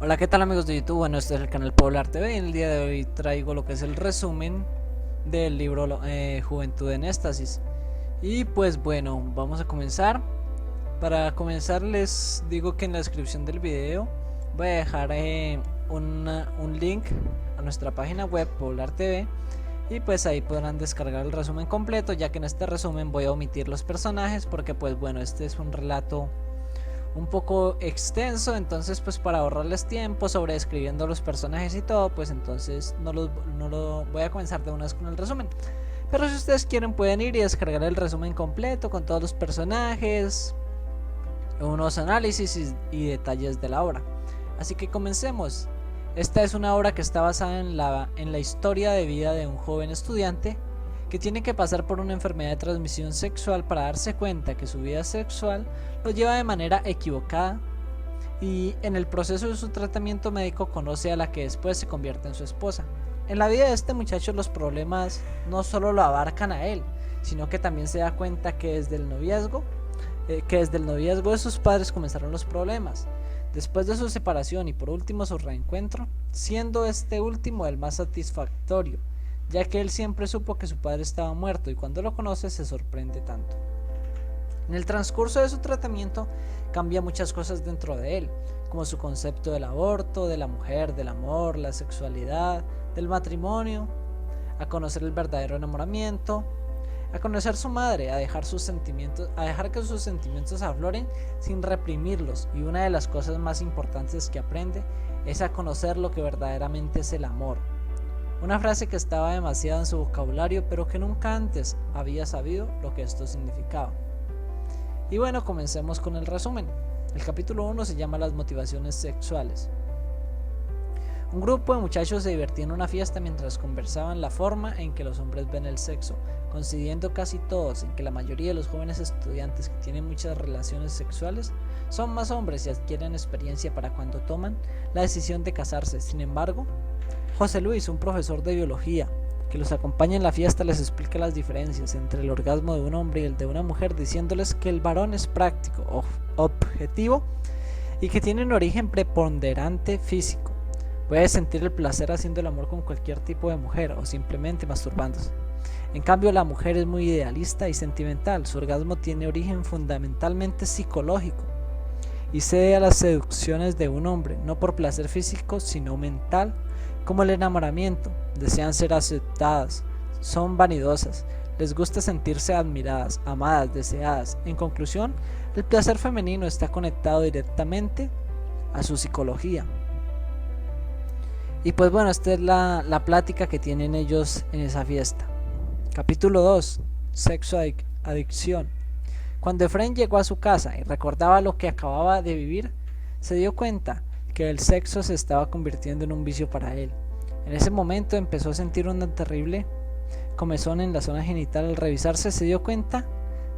Hola, ¿qué tal amigos de YouTube? Bueno, este es el canal Poblar TV y el día de hoy traigo lo que es el resumen del libro Juventud en Éxtasis. Y pues bueno, vamos a comenzar. Para comenzar les digo que en la descripción del video voy a dejar un link a nuestra página web Poblar TV. Y pues ahí podrán descargar el resumen completo, ya que en este resumen voy a omitir los personajes porque pues bueno, este es un relato un poco extenso, entonces pues para ahorrarles tiempo sobre describiendo los personajes y todo, pues entonces no lo voy a comenzar de una vez con el resumen. Pero si ustedes quieren pueden ir y descargar el resumen completo con todos los personajes, unos análisis y detalles de la obra. Así que comencemos. Esta es una obra que está basada en la historia de vida de un joven estudiante que tiene que pasar por una enfermedad de transmisión sexual para darse cuenta que su vida sexual lo lleva de manera equivocada, y en el proceso de su tratamiento médico conoce a la que después se convierte en su esposa. En la vida de este muchacho los problemas no solo lo abarcan a él, sino que también se da cuenta que desde el noviazgo de sus padres comenzaron los problemas, después de su separación y por último su reencuentro, siendo este último el más satisfactorio, ya que él siempre supo que su padre estaba muerto y cuando lo conoce se sorprende tanto. En el transcurso de su tratamiento cambia muchas cosas dentro de él, como su concepto del aborto, de la mujer, del amor, la sexualidad, del matrimonio, a conocer el verdadero enamoramiento, a conocer su madre, a dejar que sus sentimientos afloren sin reprimirlos, y una de las cosas más importantes que aprende es a conocer lo que verdaderamente es el amor. Una frase que estaba demasiado en su vocabulario, pero que nunca antes había sabido lo que esto significaba. Y bueno, comencemos con el resumen. El capítulo 1 se llama Las motivaciones sexuales. Un grupo de muchachos se divertía en una fiesta mientras conversaban la forma en que los hombres ven el sexo, coincidiendo casi todos en que la mayoría de los jóvenes estudiantes que tienen muchas relaciones sexuales son más hombres y adquieren experiencia para cuando toman la decisión de casarse. Sin embargo, José Luis, un profesor de biología que los acompaña en la fiesta, les explica las diferencias entre el orgasmo de un hombre y el de una mujer, diciéndoles que el varón es práctico, objetivo y que tiene un origen preponderante físico. Puede sentir el placer haciendo el amor con cualquier tipo de mujer o simplemente masturbándose. En cambio, la mujer es muy idealista y sentimental. Su orgasmo tiene origen fundamentalmente psicológico y cede a las seducciones de un hombre, no por placer físico, sino mental, como el enamoramiento. Desean ser aceptadas, son vanidosas, les gusta sentirse admiradas, amadas, deseadas. En conclusión, el placer femenino está conectado directamente a su psicología. Y pues bueno, esta es la plática que tienen ellos en esa fiesta. Capítulo 2. Sexo adicción. Cuando Efraín llegó a su casa y recordaba lo que acababa de vivir, se dio cuenta que el sexo se estaba convirtiendo en un vicio para él. En ese momento empezó a sentir una terrible comezón en la zona genital. Al revisarse se dio cuenta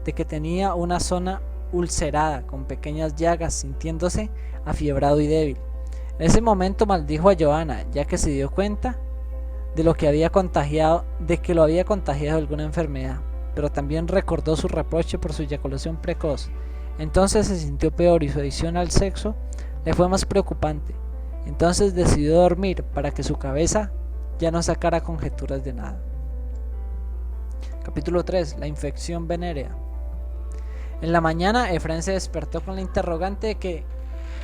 de que tenía una zona ulcerada con pequeñas llagas, sintiéndose afiebrado y débil. En ese momento maldijo a Johanna, ya que se dio cuenta de que lo había contagiado de alguna enfermedad, pero también recordó su reproche por su eyaculación precoz. Entonces se sintió peor y su adicción al sexo le fue más preocupante. Entonces decidió dormir para que su cabeza ya no sacara conjeturas de nada. Capítulo 3. La infección venérea. En la mañana Efraín se despertó con la interrogante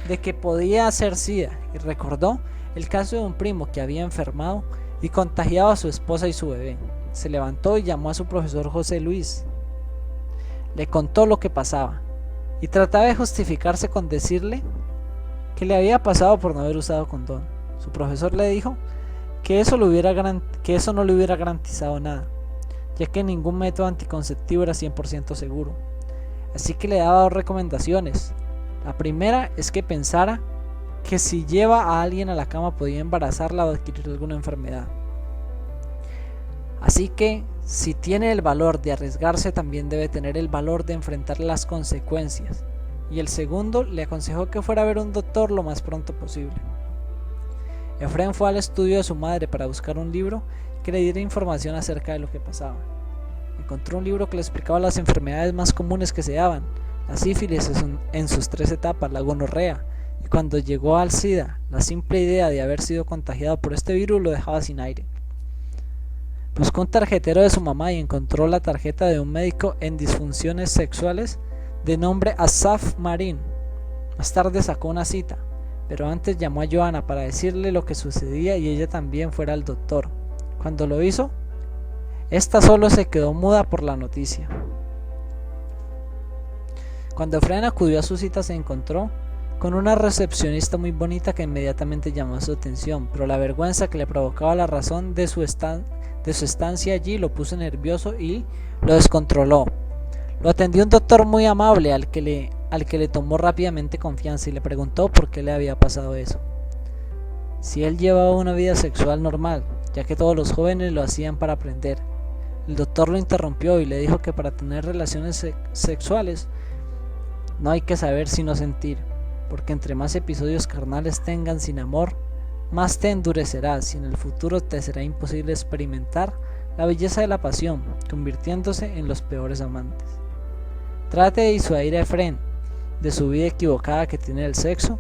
de que podía ser SIDA y recordó el caso de un primo que había enfermado y contagiado a su esposa y su bebé. Se levantó y llamó a su profesor José Luis. Le contó lo que pasaba y trataba de justificarse con decirle que le había pasado por no haber usado condón. Su profesor le dijo que eso no le hubiera garantizado nada, ya que ningún método anticonceptivo era 100% seguro. Así que le daba dos recomendaciones. La primera es que pensara que si lleva a alguien a la cama podía embarazarla o adquirir alguna enfermedad. Así que si tiene el valor de arriesgarse, también debe tener el valor de enfrentar las consecuencias. Y el segundo, le aconsejó que fuera a ver un doctor lo más pronto posible. Efraín fue al estudio de su madre para buscar un libro que le diera información acerca de lo que pasaba. Encontró un libro que le explicaba las enfermedades más comunes que se daban: la sífilis en sus 3 etapas, la gonorrea y cuando llegó al SIDA, la simple idea de haber sido contagiado por este virus lo dejaba sin aire. Buscó un tarjetero de su mamá y encontró la tarjeta de un médico en disfunciones sexuales de nombre Asaf Marin. Más tarde sacó una cita, pero antes llamó a Joanna para decirle lo que sucedía y ella también fuera al doctor. Cuando lo hizo, esta solo se quedó muda por la noticia. Cuando Efraín acudió a su cita se encontró con una recepcionista muy bonita que inmediatamente llamó su atención, pero la vergüenza que le provocaba la razón de su estancia allí lo puso nervioso y lo descontroló. Lo atendió un doctor muy amable al que le tomó rápidamente confianza y le preguntó por qué le había pasado eso. Si él llevaba una vida sexual normal, ya que todos los jóvenes lo hacían para aprender. El doctor lo interrumpió y le dijo que para tener relaciones sexuales no hay que saber sino sentir, porque entre más episodios carnales tengan sin amor, más te endurecerás y en el futuro te será imposible experimentar la belleza de la pasión, convirtiéndose en los peores amantes. Trate de disuadir a Efraín de su vida equivocada que tiene el sexo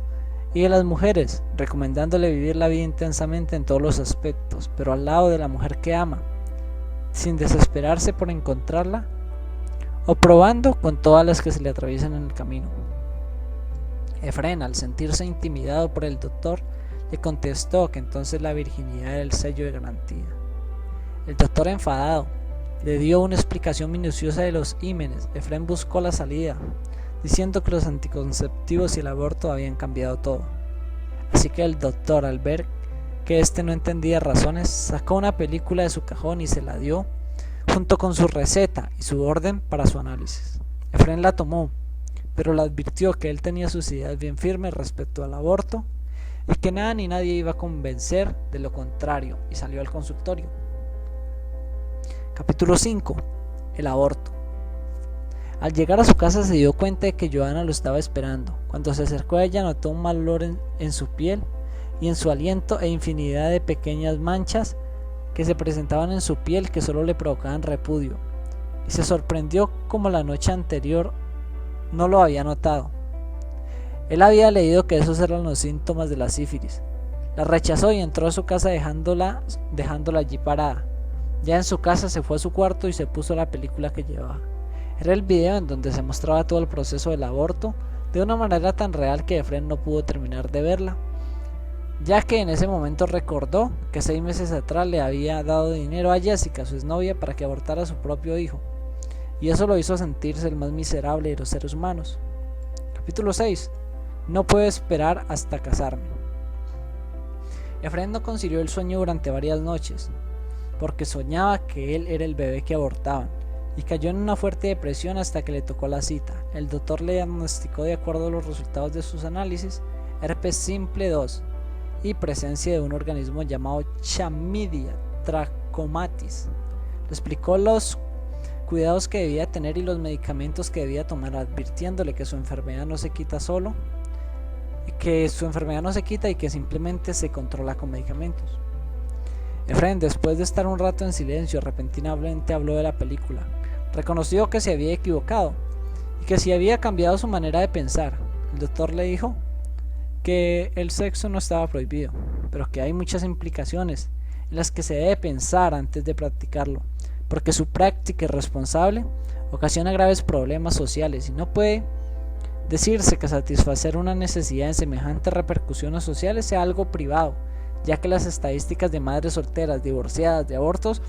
y de las mujeres, recomendándole vivir la vida intensamente en todos los aspectos, pero al lado de la mujer que ama, sin desesperarse por encontrarla o probando con todas las que se le atraviesan en el camino. Efraín, al sentirse intimidado por el doctor, le contestó que entonces la virginidad era el sello de garantía. El doctor, enfadado, le dio una explicación minuciosa de los hímenes. Efraín buscó la salida, diciendo que los anticonceptivos y el aborto habían cambiado todo. Así que el doctor, al ver que éste no entendía razones, sacó una película de su cajón y se la dio, junto con su receta y su orden para su análisis. Efraín la tomó, pero le advirtió que él tenía sus ideas bien firmes respecto al aborto y que nada ni nadie iba a convencer de lo contrario, y salió al consultorio. Capítulo 5. El aborto. Al llegar a su casa se dio cuenta de que Joanna lo estaba esperando. Cuando se acercó a ella notó un mal olor en su piel y en su aliento e infinidad de pequeñas manchas que se presentaban en su piel que solo le provocaban repudio, y se sorprendió como la noche anterior no lo había notado. Él había leído que esos eran los síntomas de la sífilis. La rechazó y entró a su casa dejándola allí parada. Ya en su casa se fue a su cuarto y se puso la película que llevaba. Era el video en donde se mostraba todo el proceso del aborto de una manera tan real que Efraín no pudo terminar de verla, ya que en ese momento recordó que 6 meses atrás le había dado dinero a Jessica, su exnovia, para que abortara a su propio hijo, y eso lo hizo sentirse el más miserable de los seres humanos. Capítulo 6. No puedo esperar hasta casarme. Efraín no concilió el sueño durante varias noches, porque soñaba que él era el bebé que abortaban, y cayó en una fuerte depresión hasta que le tocó la cita. El doctor le diagnosticó, de acuerdo a los resultados de sus análisis, herpes simple 2 y presencia de un organismo llamado Chlamydia trachomatis. Le explicó los cuidados que debía tener y los medicamentos que debía tomar, advirtiéndole que su enfermedad no se quita y que simplemente se controla con medicamentos. Efraín, después de estar un rato en silencio, repentinamente habló de la película. Reconoció que se había equivocado y que si había cambiado su manera de pensar. El doctor le dijo que el sexo no estaba prohibido, pero que hay muchas implicaciones en las que se debe pensar antes de practicarlo, porque su práctica irresponsable ocasiona graves problemas sociales y no puede decirse que satisfacer una necesidad en semejantes repercusiones sociales sea algo privado, ya que las estadísticas de madres solteras, divorciadas, de abortos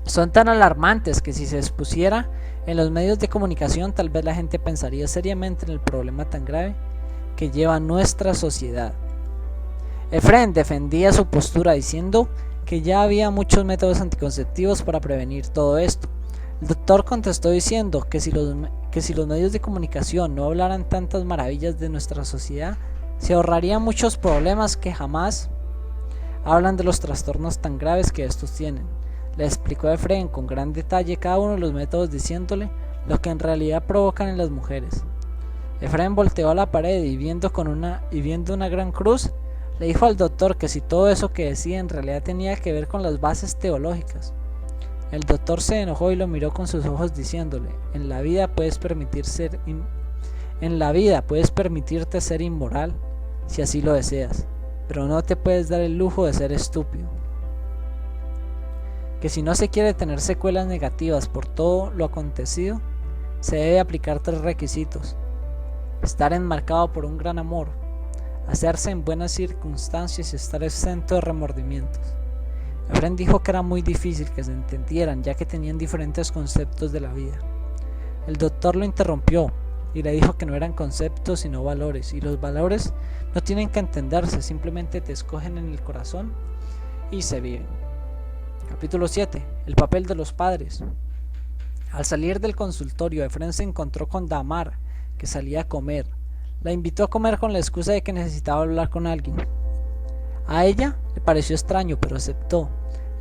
son tan alarmantes que si se expusiera en los medios de comunicación tal vez la gente pensaría seriamente en el problema tan grave que lleva nuestra sociedad. Efraín defendía su postura diciendo que ya había muchos métodos anticonceptivos para prevenir todo esto. El doctor contestó diciendo que si los medios de comunicación no hablaran tantas maravillas de nuestra sociedad, se ahorrarían muchos problemas que jamás hablan de los trastornos tan graves que estos tienen. Le explicó a Efraín con gran detalle cada uno de los métodos, diciéndole lo que en realidad provocan en las mujeres. Efraín volteó a la pared y viendo una gran cruz, le dijo al doctor que si todo eso que decía en realidad tenía que ver con las bases teológicas. El doctor se enojó y lo miró con sus ojos diciéndole: en la vida puedes permitirte ser inmoral si así lo deseas, pero no te puedes dar el lujo de ser estúpido. Que si no se quiere tener secuelas negativas por todo lo acontecido, se debe aplicar 3 requisitos: estar enmarcado por un gran amor, hacerse en buenas circunstancias y estar exento de remordimientos. Efrén dijo que era muy difícil que se entendieran, ya que tenían diferentes conceptos de la vida. El doctor lo interrumpió y le dijo que no eran conceptos sino valores, y los valores no tienen que entenderse, simplemente te escogen en el corazón y se viven. Capítulo 7. El papel de los padres. Al salir del consultorio, Efrén se encontró con Damar, que salía a comer. La invitó a comer con la excusa de que necesitaba hablar con alguien. A ella le pareció extraño, pero aceptó.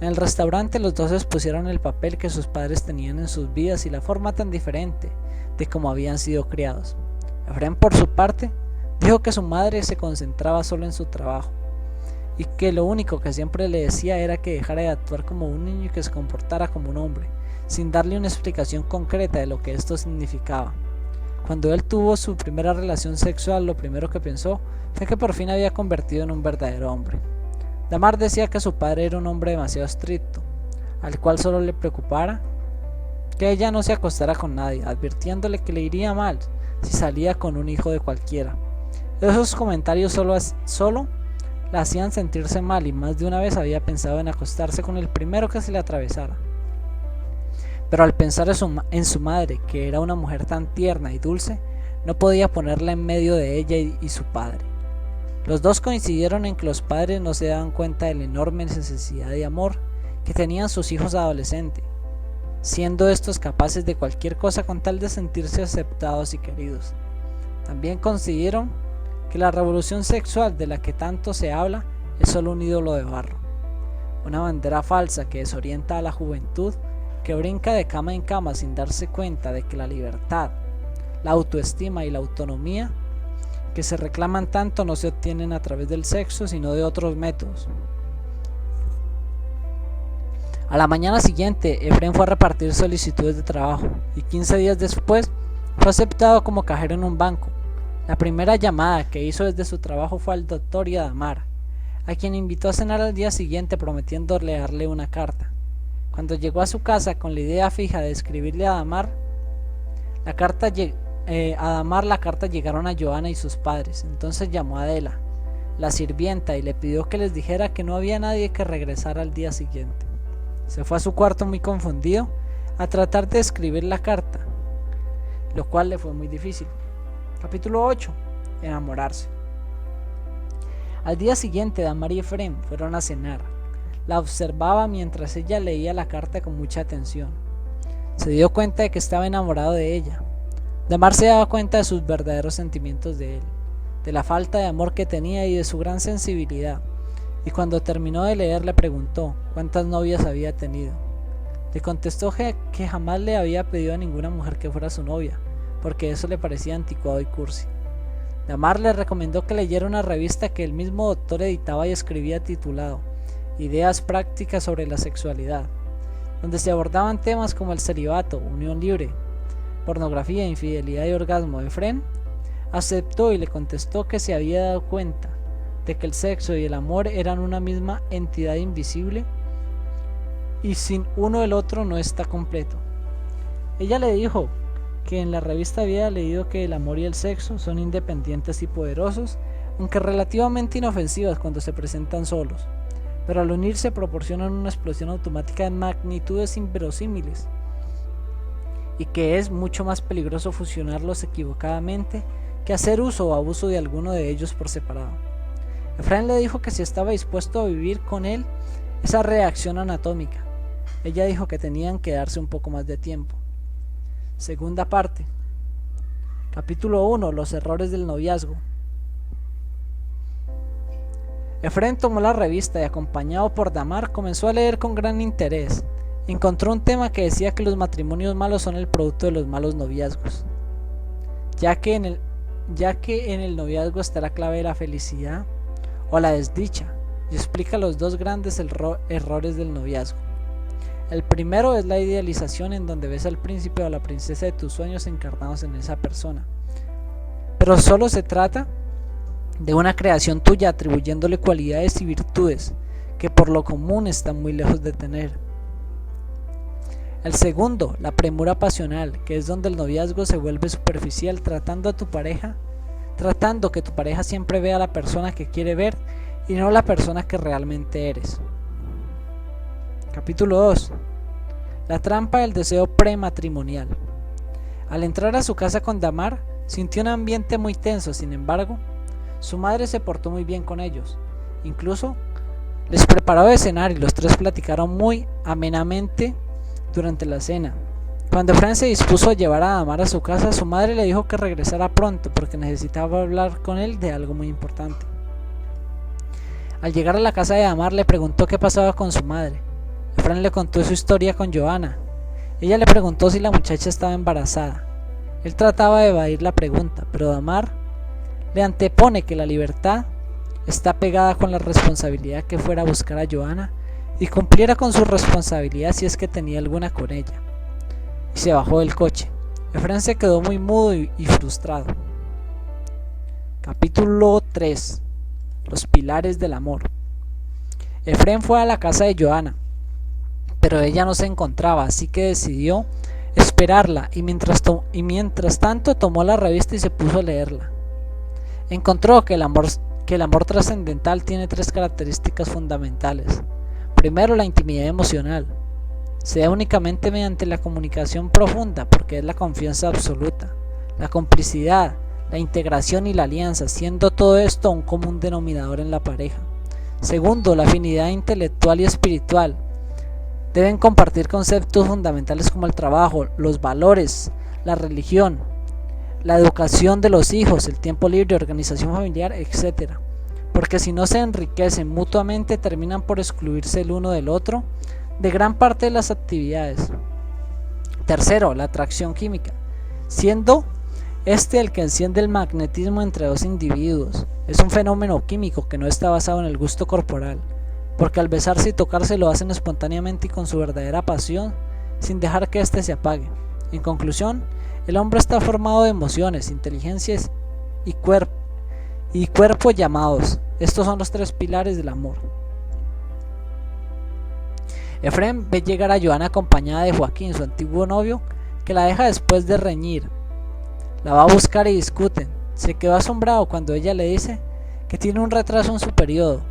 En el restaurante los dos expusieron el papel que sus padres tenían en sus vidas y la forma tan diferente de cómo habían sido criados. Efrén, por su parte, dijo que su madre se concentraba solo en su trabajo y que lo único que siempre le decía era que dejara de actuar como un niño y que se comportara como un hombre, sin darle una explicación concreta de lo que esto significaba. Cuando él tuvo su primera relación sexual, lo primero que pensó fue que por fin había convertido en un verdadero hombre. Damar decía que su padre era un hombre demasiado estricto, al cual solo le preocupara que ella no se acostara con nadie, advirtiéndole que le iría mal si salía con un hijo de cualquiera. Esos comentarios solo la hacían sentirse mal, y más de una vez había pensado en acostarse con el primero que se le atravesara. Pero al pensar en su madre, que era una mujer tan tierna y dulce, no podía ponerla en medio de ella y su padre. Los dos coincidieron en que los padres no se daban cuenta de la enorme necesidad de amor que tenían sus hijos adolescentes, siendo estos capaces de cualquier cosa con tal de sentirse aceptados y queridos. También coincidieron que la revolución sexual de la que tanto se habla es solo un ídolo de barro, una bandera falsa que desorienta a la juventud, que brinca de cama en cama sin darse cuenta de que la libertad, la autoestima y la autonomía que se reclaman tanto no se obtienen a través del sexo, sino de otros métodos. A la mañana siguiente, Efrén fue a repartir solicitudes de trabajo y 15 días después fue aceptado como cajero en un banco. La primera llamada que hizo desde su trabajo fue al doctor y a Damar, a quien invitó a cenar al día siguiente prometiéndole darle una carta. Cuando llegó a su casa con la idea fija de escribirle a Damar, la carta llegaron a Johanna y sus padres. Entonces llamó a Adela, la sirvienta, y le pidió que les dijera que no había nadie que regresara al día siguiente. Se fue a su cuarto muy confundido a tratar de escribir la carta, lo cual le fue muy difícil. Capítulo 8. Enamorarse. Al día siguiente, Damar y Efrén fueron a cenar. La observaba mientras ella leía la carta con mucha atención. Se dio cuenta de que estaba enamorado de ella. Damar se daba cuenta de sus verdaderos sentimientos de él, de la falta de amor que tenía y de su gran sensibilidad, y cuando terminó de leer le preguntó cuántas novias había tenido. Le contestó que jamás le había pedido a ninguna mujer que fuera su novia, porque eso le parecía anticuado y cursi. Damar le recomendó que leyera una revista que el mismo doctor editaba y escribía, titulado Ideas prácticas sobre la sexualidad, donde se abordaban temas como el celibato, unión libre, pornografía, infidelidad y orgasmo. Efrén aceptó y le contestó que se había dado cuenta de que el sexo y el amor eran una misma entidad invisible y sin uno el otro no está completo. Ella le dijo que en la revista había leído que el amor y el sexo son independientes y poderosos, aunque relativamente inofensivos cuando se presentan solos, pero al unirse proporcionan una explosión automática de magnitudes inverosímiles, y que es mucho más peligroso fusionarlos equivocadamente que hacer uso o abuso de alguno de ellos por separado. Efrén le dijo que si estaba dispuesto a vivir con él esa reacción anatómica. Ella dijo que tenían que darse un poco más de tiempo. Segunda parte. Capítulo 1. Los errores del noviazgo. Efrén tomó la revista y, acompañado por Damar, comenzó a leer con gran interés. Encontró un tema que decía que los matrimonios malos son el producto de los malos noviazgos, ya que en el noviazgo está la clave de la felicidad o la desdicha, y explica los dos grandes errores del noviazgo. El primero es la idealización, en donde ves al príncipe o a la princesa de tus sueños encarnados en esa persona, pero solo se trata de una creación tuya, atribuyéndole cualidades y virtudes que por lo común están muy lejos de tener. El segundo, la premura pasional, que es donde el noviazgo se vuelve superficial, tratando que tu pareja siempre vea a la persona que quiere ver y no la persona que realmente eres. Capítulo 2. La trampa del deseo prematrimonial. Al entrar a su casa con Damar, sintió un ambiente muy tenso. Sin embargo, su madre se portó muy bien con ellos. Incluso les preparó de cenar y los tres platicaron muy amenamente durante la cena. Cuando Efraín se dispuso a llevar a Damar a su casa, su madre le dijo que regresara pronto porque necesitaba hablar con él de algo muy importante. Al llegar a la casa de Damar, le preguntó qué pasaba con su madre. Efraín le contó su historia con Johanna. Ella le preguntó si la muchacha estaba embarazada. Él trataba de evadir la pregunta, pero Damar le antepone que la libertad está pegada con la responsabilidad que fuera a buscar a Johanna y cumpliera con su responsabilidad si es que tenía alguna con ella. Y se bajó del coche. Efraín se quedó muy mudo y frustrado. Capítulo 3. Los pilares del amor. Efraín fue a la casa de Johanna, pero ella no se encontraba, así que decidió esperarla y mientras tanto tomó la revista y se puso a leerla. Encontró que el amor trascendental tiene tres características fundamentales. Primero, la intimidad emocional. Se da únicamente mediante la comunicación profunda, porque es la confianza absoluta, la complicidad, la integración y la alianza, siendo todo esto un común denominador en la pareja. Segundo, la afinidad intelectual y espiritual. Deben compartir conceptos fundamentales como el trabajo, los valores, la religión, la educación de los hijos, el tiempo libre, organización familiar, etc. Porque si no se enriquecen mutuamente, terminan por excluirse el uno del otro de gran parte de las actividades. Tercero, la atracción química, siendo este el que enciende el magnetismo entre dos individuos. Es un fenómeno químico que no está basado en el gusto corporal, porque al besarse y tocarse lo hacen espontáneamente y con su verdadera pasión, sin dejar que éste se apague. En conclusión, el hombre está formado de emociones, inteligencias y cuerpo llamados. Estos son los tres pilares del amor. Efraín ve llegar a Johanna acompañada de Joaquín, su antiguo novio, que la deja después de reñir. La va a buscar y discuten. Se quedó asombrado cuando ella le dice que tiene un retraso en su periodo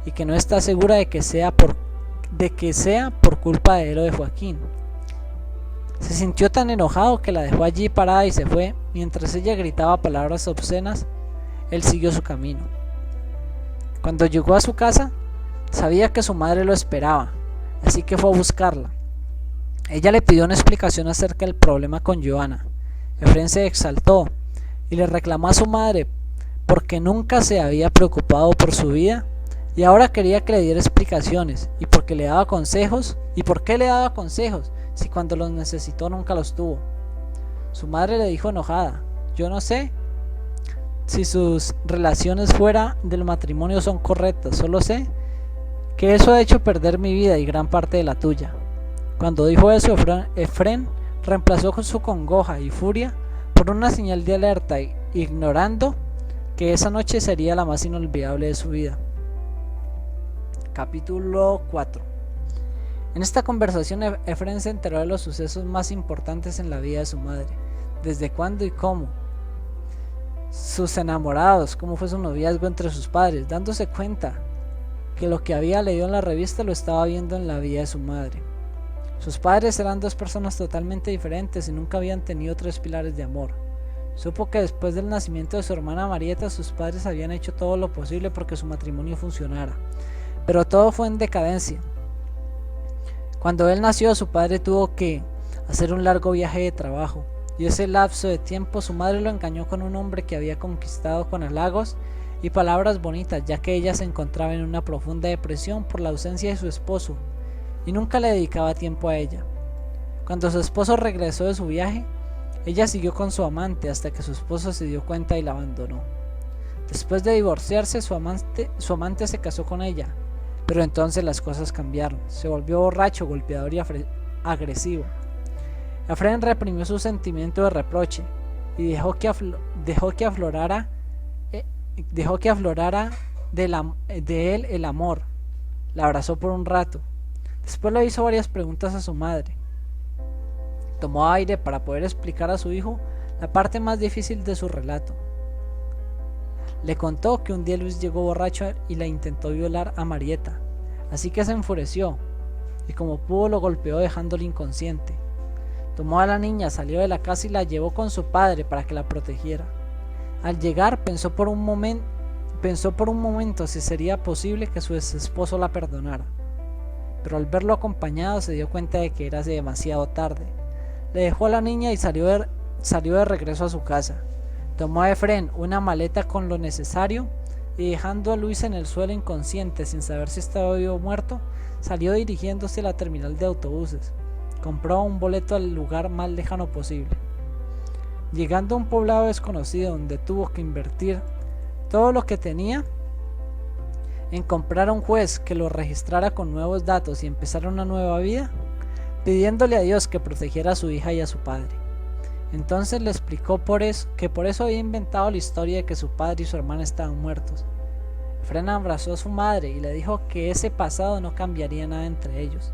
y que no está segura de que sea por culpa de él o de Joaquín. Se sintió tan enojado que la dejó allí parada y se fue. Mientras ella gritaba palabras obscenas, él siguió su camino. Cuando llegó a su casa, sabía que su madre lo esperaba, así que fue a buscarla. Ella le pidió una explicación acerca del problema con Johanna. Efraín se exaltó y le reclamó a su madre porque nunca se había preocupado por su vida y ahora quería que le diera explicaciones y porque le daba consejos. ¿Y por qué le daba consejos si cuando los necesitó nunca los tuvo? Su madre le dijo enojada: yo no sé si sus relaciones fuera del matrimonio son correctas, solo sé que eso ha hecho perder mi vida y gran parte de la tuya. Cuando dijo eso, Efraín reemplazó su congoja y furia por una señal de alerta, ignorando que esa noche sería la más inolvidable de su vida. Capítulo 4. En esta conversación, Efraín se enteró de los sucesos más importantes en la vida de su madre, desde cuándo y cómo, sus enamorados, cómo fue su noviazgo entre sus padres, dándose cuenta que lo que había leído en la revista lo estaba viendo en la vida de su madre. Sus padres eran dos personas totalmente diferentes y nunca habían tenido tres pilares de amor. Supo que después del nacimiento de su hermana Marieta, sus padres habían hecho todo lo posible porque su matrimonio funcionara, pero todo fue en decadencia. Cuando él nació, su padre tuvo que hacer un largo viaje de trabajo, y ese lapso de tiempo su madre lo engañó con un hombre que había conquistado con halagos y palabras bonitas, ya que ella se encontraba en una profunda depresión por la ausencia de su esposo y nunca le dedicaba tiempo a ella. Cuando su esposo regresó de su viaje, ella siguió con su amante hasta que su esposo se dio cuenta y la abandonó. Después de divorciarse, su amante se casó con ella, pero entonces las cosas cambiaron. Se volvió borracho, golpeador y agresivo. Efraín reprimió su sentimiento de reproche y dejó que aflorara aflorara de él el amor. La abrazó por un rato. Después le hizo varias preguntas a su madre. Tomó aire para poder explicar a su hijo la parte más difícil de su relato. Le contó que un día Luis llegó borracho y la intentó violar a Marieta, así que se enfureció y como pudo lo golpeó dejándole inconsciente. Tomó a la niña, salió de la casa y la llevó con su padre para que la protegiera. Al llegar pensó por un momento si sería posible que su ex esposo la perdonara, pero al verlo acompañado se dio cuenta de que era demasiado tarde. Le dejó a la niña y salió de regreso a su casa. Tomó a Efrén una maleta con lo necesario y dejando a Luis en el suelo inconsciente sin saber si estaba vivo o muerto, salió dirigiéndose a la terminal de autobuses. Compró un boleto al lugar más lejano posible. Llegando a un poblado desconocido donde tuvo que invertir todo lo que tenía en comprar a un juez que lo registrara con nuevos datos y empezar una nueva vida, pidiéndole a Dios que protegiera a su hija y a su padre. Entonces le explicó que por eso había inventado la historia de que su padre y su hermana estaban muertos. Efrén abrazó a su madre y le dijo que ese pasado no cambiaría nada entre ellos.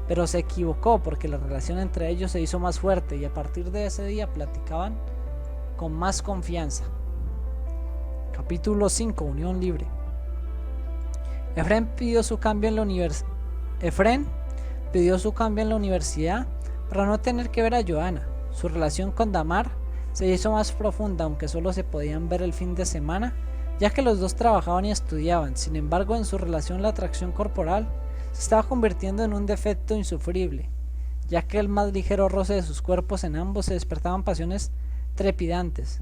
Pero se equivocó porque la relación entre ellos se hizo más fuerte y a partir de ese día platicaban con más confianza. Capítulo 5. Unión libre. Efrén pidió su cambio en la universidad para no tener que ver a Johanna. Su relación con Damar se hizo más profunda, aunque solo se podían ver el fin de semana, ya que los dos trabajaban y estudiaban. Sin embargo, en su relación la atracción corporal se estaba convirtiendo en un defecto insufrible, ya que el más ligero roce de sus cuerpos en ambos se despertaban pasiones trepidantes.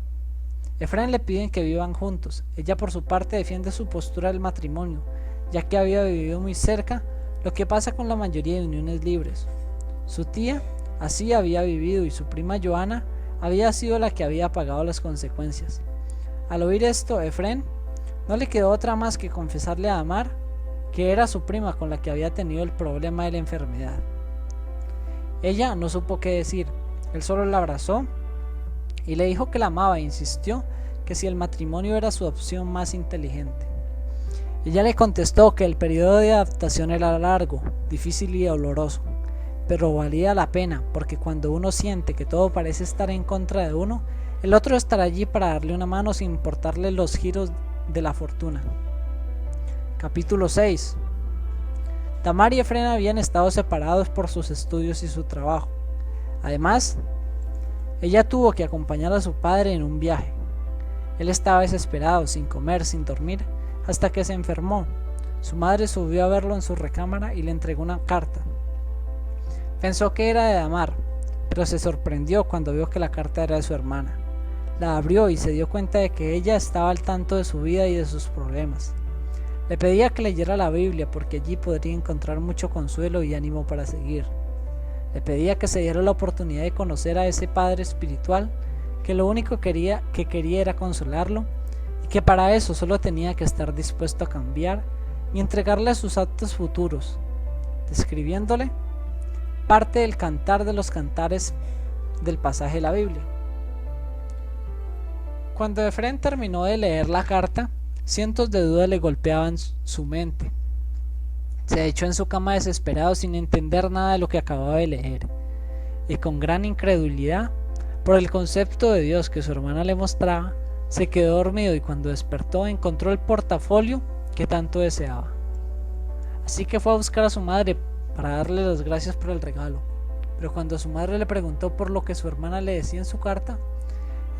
Efrén le piden que vivan juntos. Ella por su parte defiende su postura del matrimonio, ya que había vivido muy cerca lo que pasa con la mayoría de uniones libres. Su tía así había vivido y su prima Johanna había sido la que había pagado las consecuencias. Al oír esto, Efrén no le quedó otra más que confesarle a Damar que era su prima con la que había tenido el problema de la enfermedad. Ella no supo qué decir. Él solo la abrazó y le dijo que la amaba e insistió que si el matrimonio era su opción más inteligente. Ella le contestó que el periodo de adaptación era largo, difícil y doloroso, pero valía la pena porque cuando uno siente que todo parece estar en contra de uno, el otro estará allí para darle una mano sin importarle los giros de la fortuna. Capítulo 6. Damar y Efrén habían estado separados por sus estudios y su trabajo. Además, ella tuvo que acompañar a su padre en un viaje. Él estaba desesperado, sin comer, sin dormir, hasta que se enfermó. Su madre subió a verlo en su recámara y le entregó una carta. Pensó que era de Damar, pero se sorprendió cuando vio que la carta era de su hermana. La abrió y se dio cuenta de que ella estaba al tanto de su vida y de sus problemas. Le pedía que leyera la Biblia porque allí podría encontrar mucho consuelo y ánimo para seguir. Le pedía que se diera la oportunidad de conocer a ese padre espiritual que lo único que quería era consolarlo y que para eso solo tenía que estar dispuesto a cambiar y entregarle sus actos futuros, describiéndole parte del cantar de los cantares del pasaje de la Biblia. Cuando Efrén terminó de leer la carta, cientos de dudas le golpeaban su mente. Se echó en su cama desesperado sin entender nada de lo que acababa de leer, y con gran incredulidad por el concepto de Dios que su hermana le mostraba, se quedó dormido y cuando despertó encontró el portafolio que tanto deseaba. Así que fue a buscar a su madre para darle las gracias por el regalo, pero cuando su madre le preguntó por lo que su hermana le decía en su carta,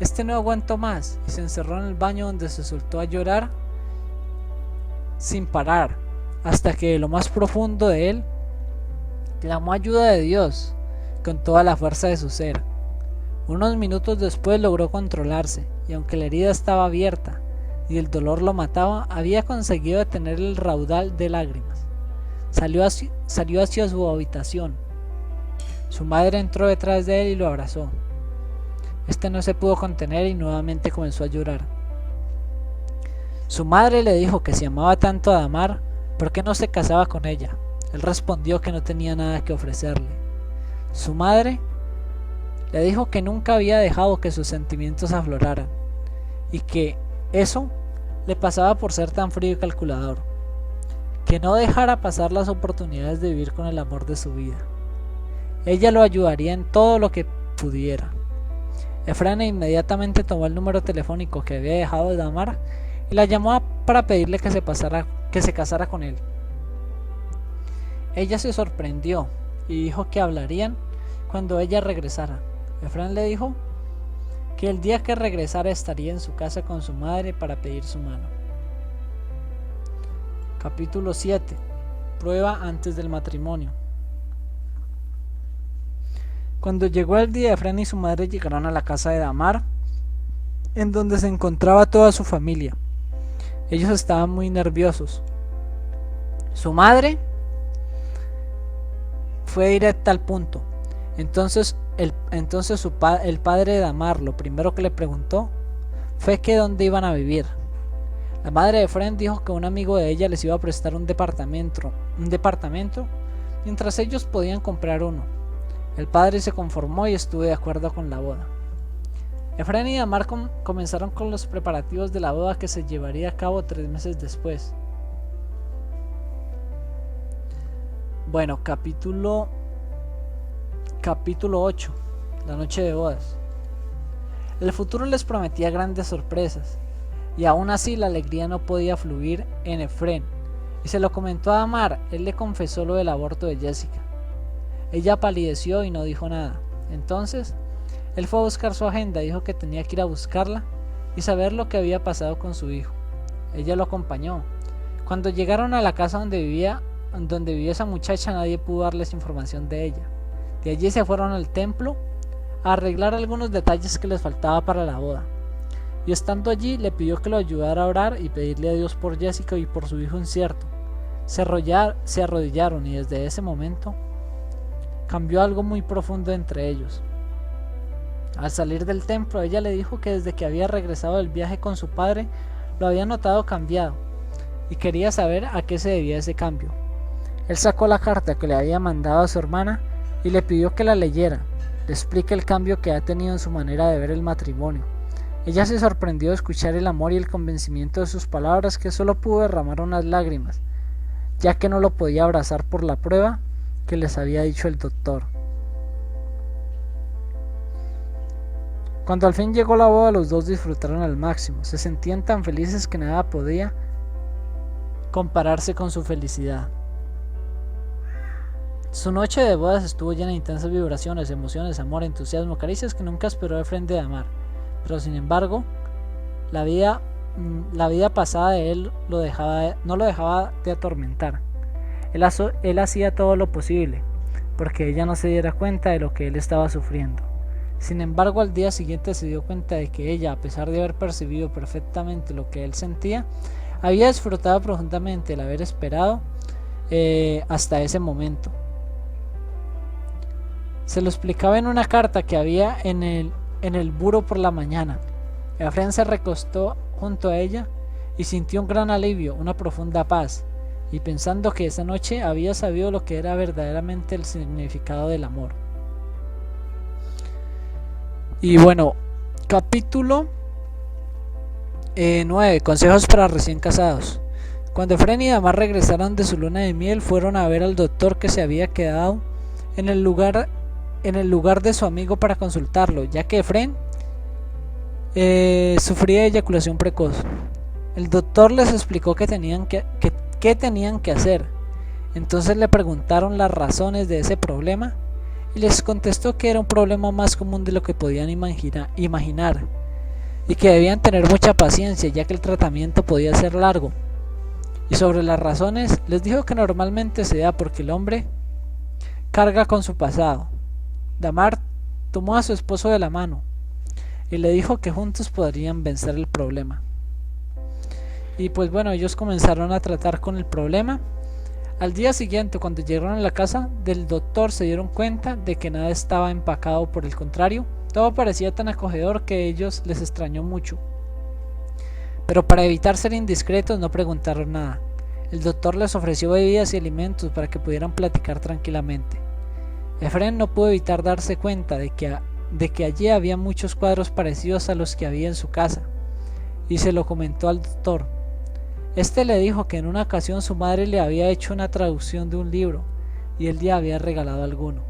este no aguantó más y se encerró en el baño donde se soltó a llorar sin parar, hasta que de lo más profundo de él clamó ayuda de Dios con toda la fuerza de su ser. Unos minutos después logró controlarse y aunque la herida estaba abierta y el dolor lo mataba, había conseguido detener el raudal de lágrimas. Salió hacia su habitación. Su madre entró detrás de él y lo abrazó. Este no se pudo contener y nuevamente comenzó a llorar. Su madre le dijo que si amaba tanto a Damar, ¿por qué no se casaba con ella? Él respondió que no tenía nada que ofrecerle. Su madre le dijo que nunca había dejado que sus sentimientos afloraran y que eso le pasaba por ser tan frío y calculador, que no dejara pasar las oportunidades de vivir con el amor de su vida. Ella lo ayudaría en todo lo que pudiera. Efraín inmediatamente tomó el número telefónico que había dejado de Damar y la llamó para pedirle que se casara con él. Ella se sorprendió y dijo que hablarían cuando ella regresara. Efraín le dijo que el día que regresara estaría en su casa con su madre para pedir su mano. Capítulo 7. Prueba antes del matrimonio. Cuando llegó el día, Efraín y su madre llegaron a la casa de Damar, en donde se encontraba toda su familia. Ellos estaban muy nerviosos. Su madre fue directa al punto. Entonces el padre de Damar lo primero que le preguntó fue que dónde iban a vivir. La madre de Efraín dijo que un amigo de ella les iba a prestar un departamento mientras ellos podían comprar uno. El padre se conformó y estuvo de acuerdo con la boda. Efraín y Damar comenzaron con los preparativos de la boda, que se llevaría a cabo 3 meses después. Bueno, capítulo 8. La noche de bodas. El futuro les prometía grandes sorpresas, y aún así la alegría no podía fluir en Efraín, y se lo comentó a Damar. Él le confesó lo del aborto de Jessica. Ella palideció y no dijo nada. Entonces él fue a buscar su agenda, dijo que tenía que ir a buscarla y saber lo que había pasado con su hijo. Ella lo acompañó. Cuando llegaron a la casa donde vivía esa muchacha, nadie pudo darles información de ella. De allí se fueron al templo a arreglar algunos detalles que les faltaba para la boda. Y estando allí le pidió que lo ayudara a orar y pedirle a Dios por Jessica y por su hijo incierto. Se arrodillaron y desde ese momento cambió algo muy profundo entre ellos. Al salir del templo, ella le dijo que desde que había regresado del viaje con su padre lo había notado cambiado y quería saber a qué se debía ese cambio. Él sacó la carta que le había mandado a su hermana y le pidió que la leyera. Le explica el cambio que ha tenido en su manera de ver el matrimonio. Ella se sorprendió de escuchar el amor y el convencimiento de sus palabras, que solo pudo derramar unas lágrimas, ya que no lo podía abrazar por la prueba que les había dicho el doctor. Cuando al fin llegó la boda, los dos disfrutaron al máximo. Se sentían tan felices que nada podía compararse con su felicidad. Su noche de bodas estuvo llena de intensas vibraciones, emociones, amor, entusiasmo, caricias que nunca esperó Efraín de Damar. Pero sin embargo, la vida pasada de él no lo dejaba de atormentar. Él hacía todo lo posible porque ella no se diera cuenta de lo que él estaba sufriendo. Sin embargo, al día siguiente se dio cuenta de que ella, a pesar de haber percibido perfectamente lo que él sentía, había disfrutado profundamente el haber esperado hasta ese momento. Se lo explicaba en una carta que había en el buró por la mañana. Efraín se recostó junto a ella y sintió un gran alivio, una profunda paz, y pensando que esa noche había sabido lo que era verdaderamente el significado del amor. Y bueno, capítulo 9. Consejos para recién casados. Cuando Efraín y Damar regresaron de su luna de miel, fueron a ver al doctor, que se había quedado en el lugar de su amigo para consultarlo, ya que Efraín sufría de eyaculación precoz. El doctor les explicó qué tenían que hacer. Entonces le preguntaron las razones de ese problema y les contestó que era un problema más común de lo que podían imaginar y que debían tener mucha paciencia, ya que el tratamiento podía ser largo. Y sobre las razones, les dijo que normalmente se da porque el hombre carga con su pasado. Damar tomó a su esposo de la mano y le dijo que juntos podrían vencer el problema. Y pues bueno, ellos comenzaron a tratar con el problema. Al día siguiente, cuando llegaron a la casa del doctor, se dieron cuenta de que nada estaba empacado. Por el contrario, todo parecía tan acogedor que a ellos les extrañó mucho. Pero para evitar ser indiscretos, no preguntaron nada. El doctor les ofreció bebidas y alimentos para que pudieran platicar tranquilamente. Efraín no pudo evitar darse cuenta de que allí había muchos cuadros parecidos a los que había en su casa, y se lo comentó al doctor. Este le dijo que en una ocasión su madre le había hecho una traducción de un libro y él le había regalado alguno.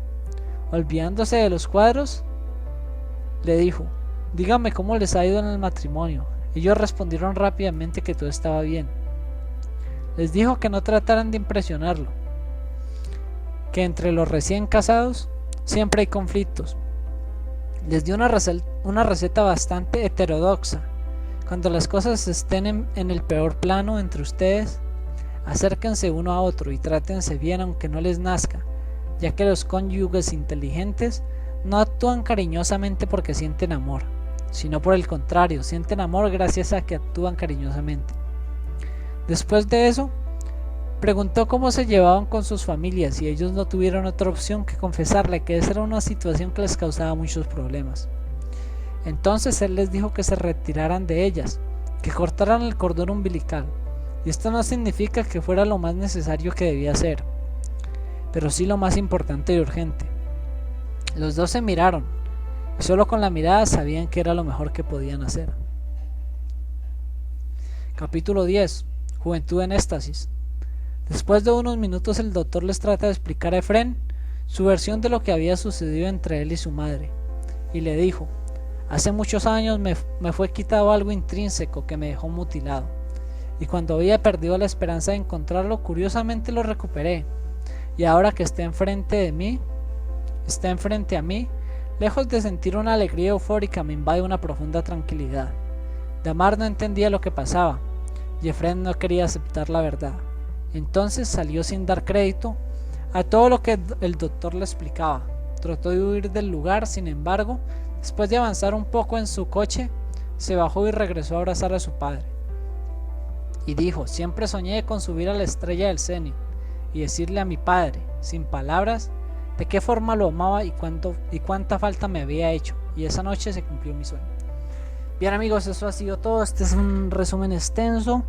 Olvidándose de los cuadros, le dijo: dígame cómo les ha ido en el matrimonio. Ellos respondieron rápidamente que todo estaba bien. Les dijo que no trataran de impresionarlo, que entre los recién casados siempre hay conflictos. Les dio una receta bastante heterodoxa. Cuando las cosas estén en el peor plano entre ustedes, acérquense uno a otro y trátense bien aunque no les nazca, ya que los cónyuges inteligentes no actúan cariñosamente porque sienten amor, sino por el contrario, sienten amor gracias a que actúan cariñosamente. Después de eso, preguntó cómo se llevaban con sus familias y ellos no tuvieron otra opción que confesarle que esa era una situación que les causaba muchos problemas. Entonces él les dijo que se retiraran de ellas, que cortaran el cordón umbilical, y esto no significa que fuera lo más necesario que debía hacer, pero sí lo más importante y urgente. Los dos se miraron, y solo con la mirada sabían que era lo mejor que podían hacer. Capítulo 10. Juventud en éxtasis. Después de unos minutos el doctor les trata de explicar a Efrén su versión de lo que había sucedido entre él y su madre, y le dijo: hace muchos años me fue quitado algo intrínseco que me dejó mutilado, y cuando había perdido la esperanza de encontrarlo, curiosamente lo recuperé, y ahora que está enfrente a mí, lejos de sentir una alegría eufórica, me invade una profunda tranquilidad. Damar no entendía lo que pasaba, y Efrén no quería aceptar la verdad. Entonces salió sin dar crédito a todo lo que el doctor le explicaba. Trató de huir del lugar, sin embargo, después de avanzar un poco en su coche, se bajó y regresó a abrazar a su padre. Y dijo: siempre soñé con subir a la estrella del cenit y decirle a mi padre, sin palabras, de qué forma lo amaba y cuánta falta me había hecho, y esa noche se cumplió mi sueño. Bien amigos, eso ha sido todo. Este es un resumen extenso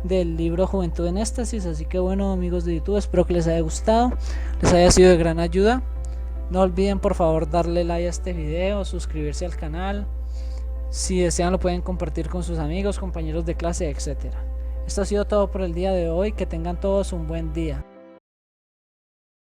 del libro Juventud en Éxtasis, así que bueno amigos de YouTube, espero que les haya gustado, les haya sido de gran ayuda. No olviden por favor darle like a este video, suscribirse al canal, si desean lo pueden compartir con sus amigos, compañeros de clase, etc. Esto ha sido todo por el día de hoy, que tengan todos un buen día.